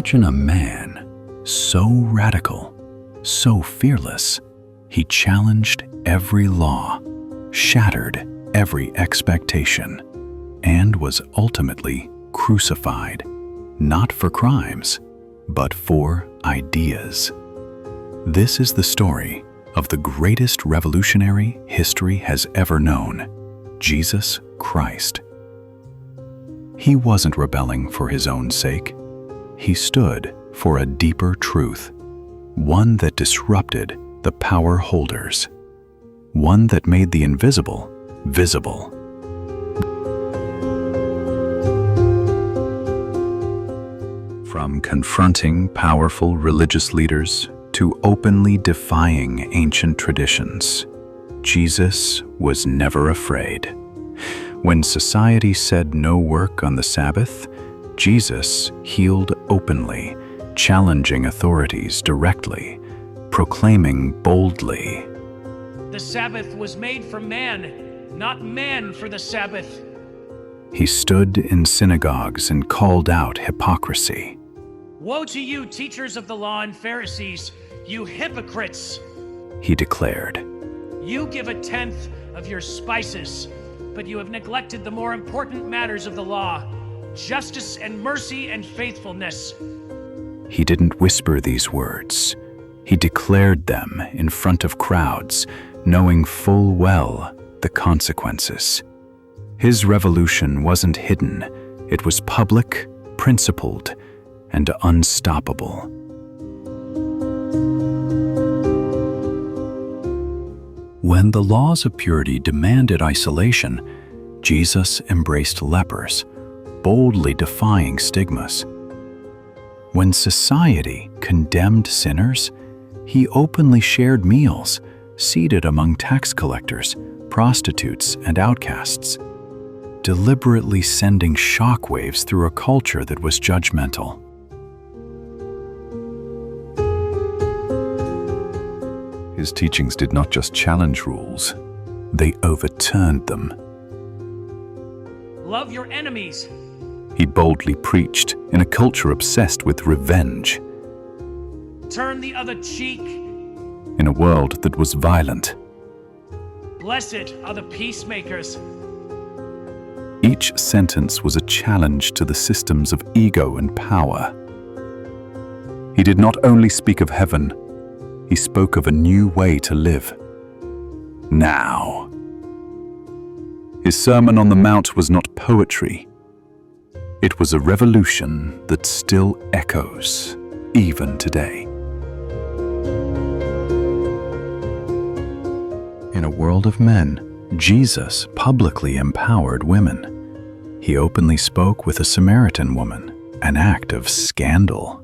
Imagine a man so radical, so fearless, he challenged every law, shattered every expectation, and was ultimately crucified, not for crimes, but for ideas. This is the story of the greatest revolutionary history has ever known, Jesus Christ. He wasn't rebelling for his own sake. He stood for a deeper truth, one that disrupted the power holders, one that made the invisible visible. From confronting powerful religious leaders to openly defying ancient traditions, Jesus was never afraid. When society said no work on the Sabbath, Jesus healed openly, challenging authorities directly, proclaiming boldly, "The Sabbath was made for man, not man for the Sabbath." He stood in synagogues and called out hypocrisy. "Woe to you, teachers of the law and Pharisees, you hypocrites! He declared, You give a tenth of your spices, but you have neglected the more important matters of the law, justice and mercy and faithfulness." He didn't whisper these words. He declared them in front of crowds, knowing full well the consequences. His revolution wasn't hidden. It was public, principled, and unstoppable. When the laws of purity demanded isolation, Jesus embraced lepers, boldly defying stigmas. When society condemned sinners, he openly shared meals, seated among tax collectors, prostitutes, and outcasts, deliberately sending shockwaves through a culture that was judgmental. His teachings did not just challenge rules, they overturned them. Love your enemies. He boldly preached in a culture obsessed with revenge, Turn the other cheek. in a world that was violent. Blessed are the peacemakers. Each sentence was a challenge to the systems of ego and power. He did not only speak of heaven, he spoke of a new way to live. Now. His Sermon on the Mount was not poetry. It was a revolution that still echoes, even today. In a world of men, Jesus publicly empowered women. He openly spoke with a Samaritan woman, an act of scandal,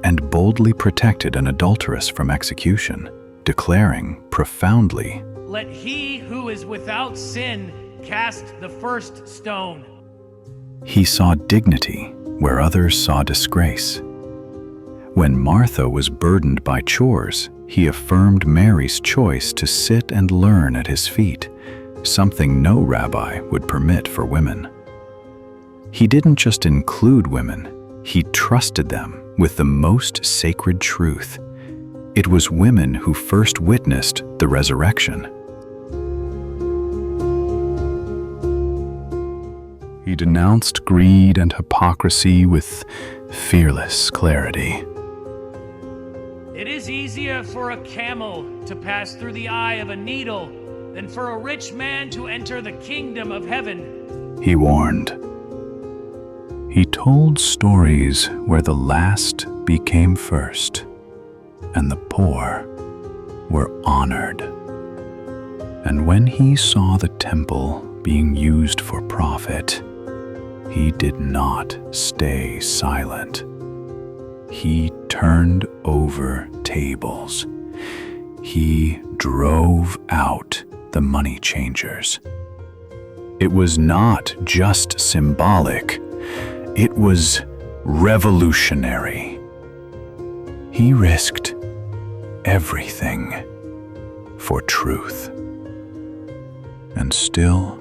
and boldly protected an adulteress from execution, declaring profoundly, Let he who is without sin cast the first stone. He saw dignity where others saw disgrace. When Martha was burdened by chores, he affirmed Mary's choice to sit and learn at his feet, something no rabbi would permit for women. He didn't just include women, he trusted them with the most sacred truth. It was women who first witnessed the resurrection. He denounced greed and hypocrisy with fearless clarity. It is easier for a camel to pass through the eye of a needle than for a rich man to enter the kingdom of heaven. He warned. He told stories where the last became first, and the poor were honored. And when he saw the temple being used for profit, he did not stay silent. He turned over tables. He drove out the money changers. It was not just symbolic, it was revolutionary. He risked everything for truth. And still,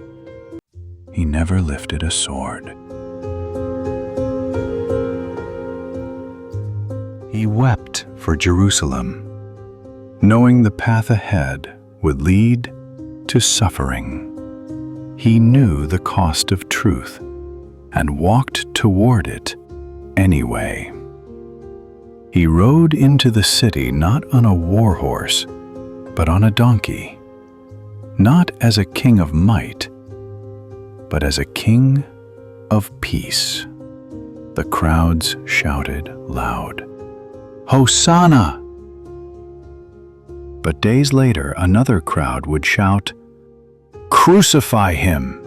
he never lifted a sword. He wept for Jerusalem, knowing the path ahead would lead to suffering. He knew the cost of truth and walked toward it anyway. He rode into the city not on a war horse, but on a donkey, not as a king of might, but as a king of peace. The crowds shouted loud, "Hosanna!" But days later, another crowd would shout, "Crucify him!"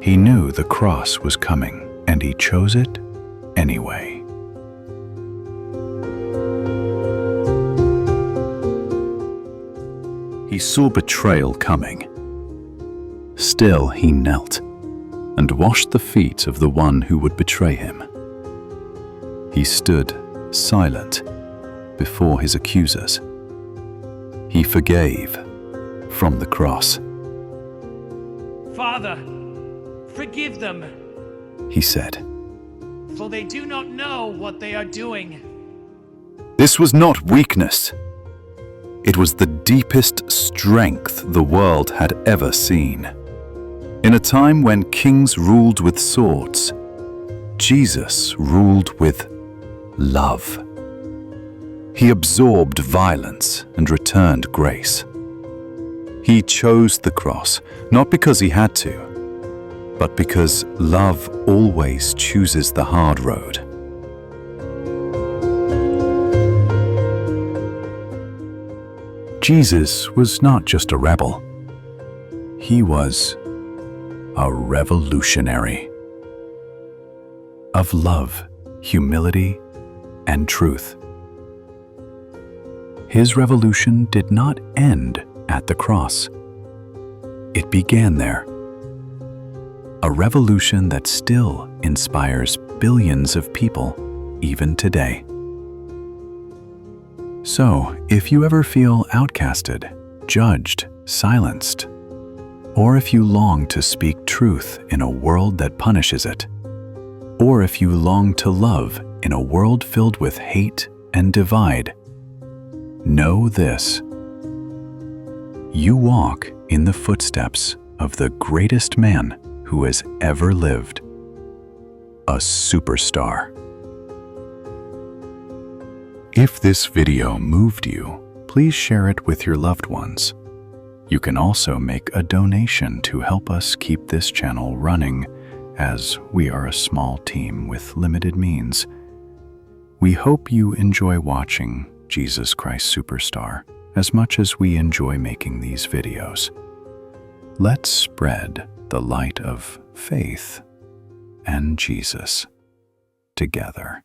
He knew the cross was coming, and he chose it anyway. He saw betrayal coming. Still, he knelt and washed the feet of the one who would betray him. He stood silent before his accusers. He forgave from the cross. Father, forgive them, He said. for they do not know what they are doing. This was not weakness. It was the deepest strength the world had ever seen. In a time when kings ruled with swords, Jesus ruled with love. He absorbed violence and returned grace. He chose the cross, not because he had to, but because love always chooses the hard road. Jesus was not just a rebel. He was a revolutionary of love, humility, and truth. His revolution did not end at the cross. It began there. A revolution that still inspires billions of people even today. So, if you ever feel outcasted, judged, silenced, or if you long to speak truth in a world that punishes it, or if you long to love in a world filled with hate and divide, know this: you walk in the footsteps of the greatest man who has ever lived, a superstar. If this video moved you, please share it with your loved ones. You can also make a donation to help us keep this channel running, as we are a small team with limited means. We hope you enjoy watching Jesus Christ Superstar as much as we enjoy making these videos. Let's spread the light of faith and Jesus together.